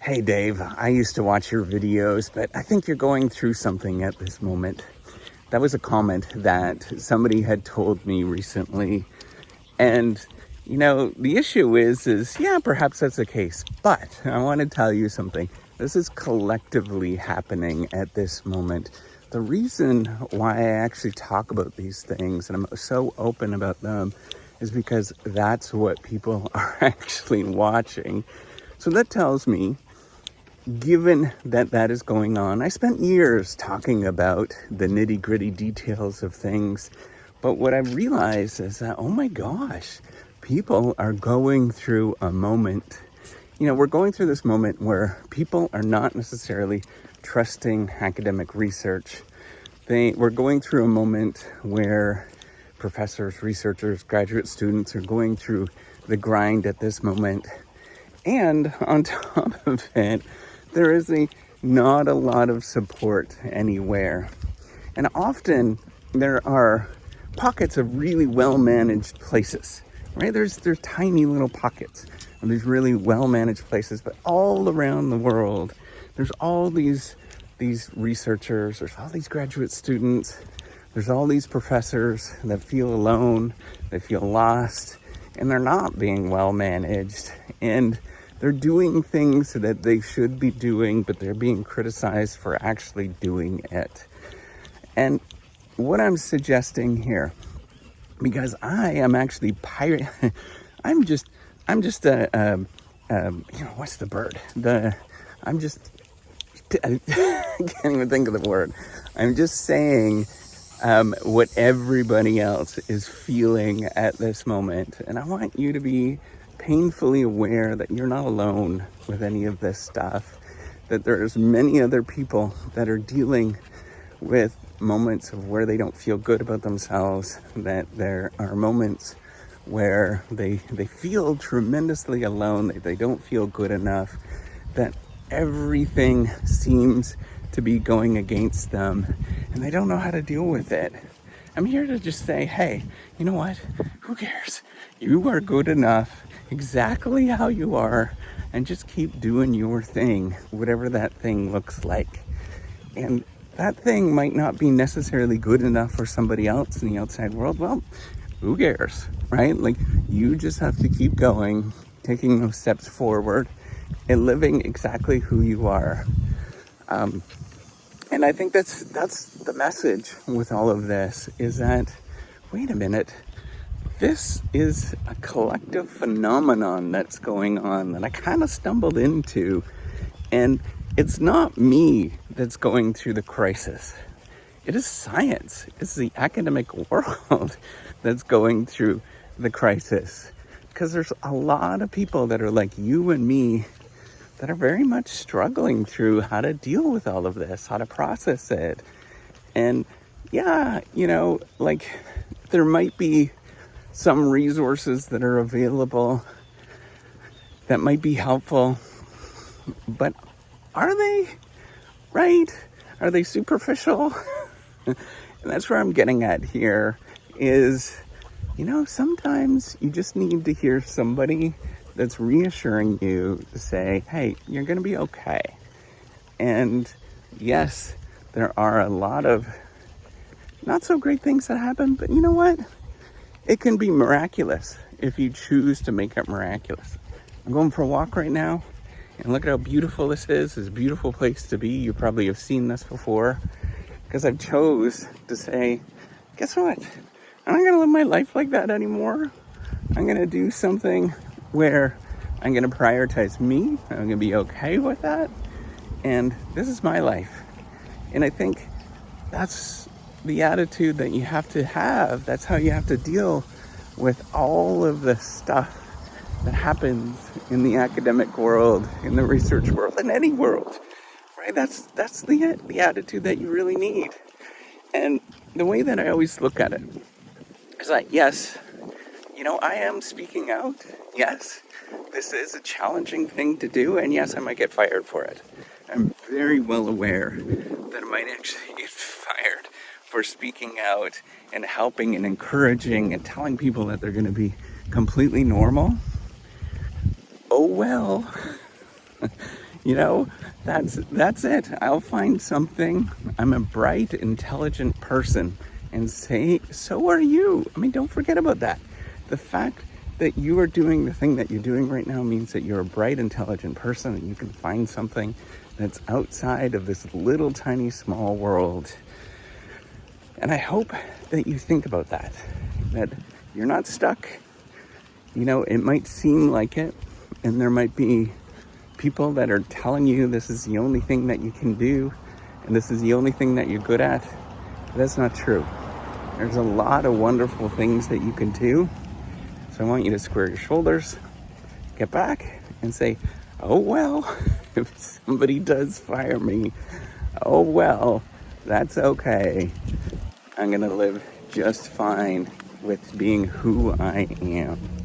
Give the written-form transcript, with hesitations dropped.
Hey Dave, I used to watch your videos, but I think you're going through something at this moment. That was a comment that somebody had told me recently. And, the issue is, yeah, perhaps that's the case. But I want to tell you something. This is collectively happening at this moment. The reason why I actually talk about these things and I'm so open about them is because that's what people are actually watching. So that tells me, given that that is going on, I spent years talking about the nitty-gritty details of things, but what I've realized is that, oh my gosh, people are going through a moment. We're going through this moment where people are not necessarily trusting academic research. We're going through a moment where professors, researchers, graduate students are going through the grind at this moment. And on top of it, there is not a lot of support anywhere. And often there are pockets of really well-managed places, right? There's tiny little pockets of these really well-managed places, but all around the world, there's all these researchers, there's all these graduate students, there's all these professors that feel alone, they feel lost, and they're not being well-managed. And they're doing things that they should be doing, but they're being criticized for actually doing it. And what I'm suggesting here, because I am actually I'm just what's the bird? I can't even think of the word. I'm just saying what everybody else is feeling at this moment. And I want you to be painfully aware that you're not alone with any of this stuff, that there's many other people that are dealing with moments of where they don't feel good about themselves, that there are moments where they feel tremendously alone, that they don't feel good enough, that everything seems to be going against them and they don't know how to deal with it. I'm here to just say, hey, you know what? Who cares? You are good enough exactly how you are, and just keep doing your thing, whatever that thing looks like. And that thing might not be necessarily good enough for somebody else in the outside world. Well, who cares, right? Like, you just have to keep going, taking those steps forward and living exactly who you are. And I think that's the message with all of this, is that, wait a minute, this is a collective phenomenon that's going on that I kind of stumbled into. And it's not me that's going through the crisis. It is science. It's the academic world that's going through the crisis. Because there's a lot of people that are like you and me that are very much struggling through how to deal with all of this, how to process it. And yeah, there might be some resources that are available that might be helpful, but are they, right? Are they superficial? And that's where I'm getting at here is, sometimes you just need to hear somebody that's reassuring you to say, hey, you're going to be okay. And yes, there are a lot of not so great things that happen, but you know what? It can be miraculous if you choose to make it miraculous. I'm going for a walk right now, and look at how beautiful this is. It's a beautiful place to be. You probably have seen this before, because I've chose to say, guess what? I'm not going to live my life like that anymore. I'm going to do something where I'm going to prioritize me. I'm going to be okay with that. And this is my life. And I think that's the attitude that you have to have. That's how you have to deal with all of the stuff that happens in the academic world, in the research world, in any world, right? That's the attitude that you really need. And the way that I always look at it is that, yes, I am speaking out. Yes, this is a challenging thing to do, and yes, I might get fired for it. I'm very well aware that I might actually get fired for speaking out and helping and encouraging and telling people that they're going to be completely normal. Oh well, You know, that's it. I'll find something. I'm a bright, intelligent person, and say, so are you. I mean, don't forget about that. The fact that you are doing the thing that you're doing right now means that you're a bright, intelligent person, and you can find something that's outside of this little, tiny, small world. And I hope that you think about that you're not stuck. You know, it might seem like it, and there might be people that are telling you this is the only thing that you can do, and this is the only thing that you're good at. But that's not true. There's a lot of wonderful things that you can do. So I want you to square your shoulders, get back, and say, oh well, if somebody does fire me, oh well, that's okay. I'm gonna live just fine with being who I am.